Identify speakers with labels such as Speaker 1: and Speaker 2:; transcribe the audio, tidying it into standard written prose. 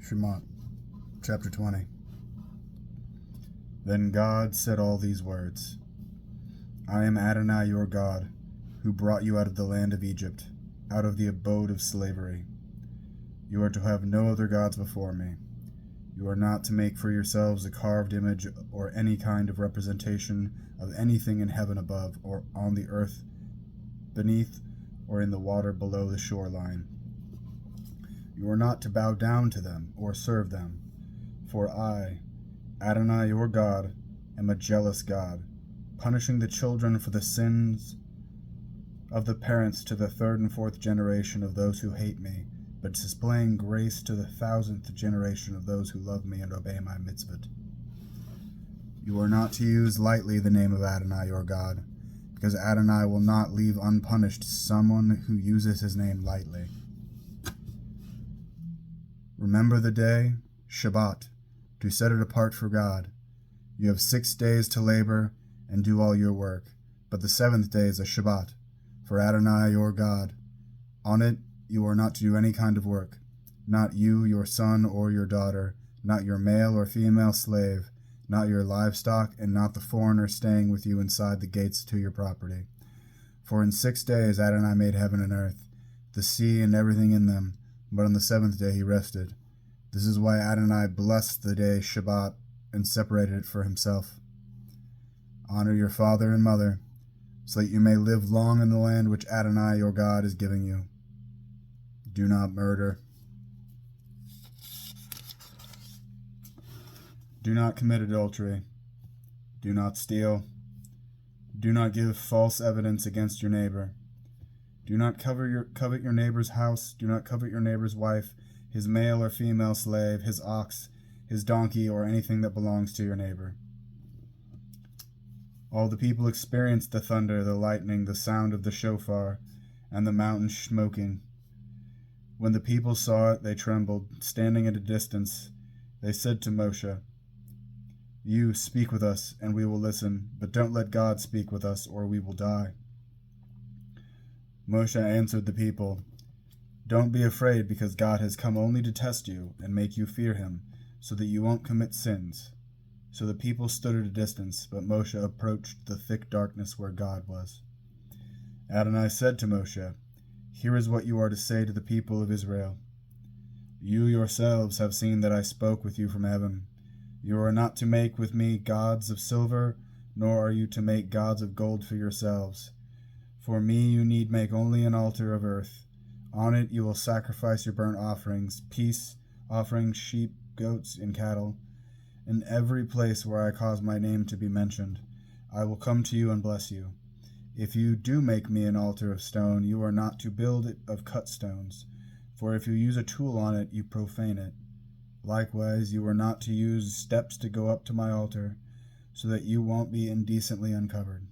Speaker 1: Shemot, chapter 20. Then God said all these words: I am Adonai your God, who brought you out of the land of Egypt, out of the abode of slavery. You are to have no other gods before me. You are not to make for yourselves a carved image or any kind of representation of anything in heaven above, or on the earth beneath, or in the water below the shoreline. You are not to bow down to them or serve them, for I, Adonai your God, am a jealous God, punishing the children for the sins of the parents to the third and fourth generation of those who hate me, but displaying grace to the 1,000th generation of those who love me and obey my mitzvot. You are not to use lightly the name of Adonai your God, because Adonai will not leave unpunished someone who uses his name lightly. Remember the day, Shabbat, to set it apart for God. You have 6 days to labor and do all your work, but the 7th day is a Shabbat, for Adonai your God. On it you are not to do any kind of work, not you, your son or your daughter, not your male or female slave, not your livestock, and not the foreigner staying with you inside the gates to your property. For in 6 days Adonai made heaven and earth, the sea and everything in them, but on the 7th day he rested. This is why Adonai blessed the day Shabbat and separated it for himself. Honor your father and mother, so that you may live long in the land which Adonai your God is giving you. Do not murder. Do not commit adultery. Do not steal. Do not give false evidence against your neighbor. Do not covet your neighbor's house. Do not covet your neighbor's wife, his male or female slave, his ox, his donkey, or anything that belongs to your neighbor. All the people experienced the thunder, the lightning, the sound of the shofar, and the mountain smoking. When the people saw it, they trembled. Standing at a distance, they said to Moshe, You speak with us, and we will listen, but don't let God speak with us, or we will die. Moshe answered the people, Don't be afraid, because God has come only to test you and make you fear him, so that you won't commit sins. So the people stood at a distance, but Moshe approached the thick darkness where God was. Adonai said to Moshe, Here is what you are to say to the people of Israel. You yourselves have seen that I spoke with you from heaven. You are not to make with me gods of silver, nor are you to make gods of gold for yourselves. For me you need make only an altar of earth. On it you will sacrifice your burnt offerings, peace offerings, sheep, goats, and cattle. In every place where I cause my name to be mentioned, I will come to you and bless you. If you do make me an altar of stone, you are not to build it of cut stones, for if you use a tool on it, you profane it. Likewise, you are not to use steps to go up to my altar, so that you won't be indecently uncovered.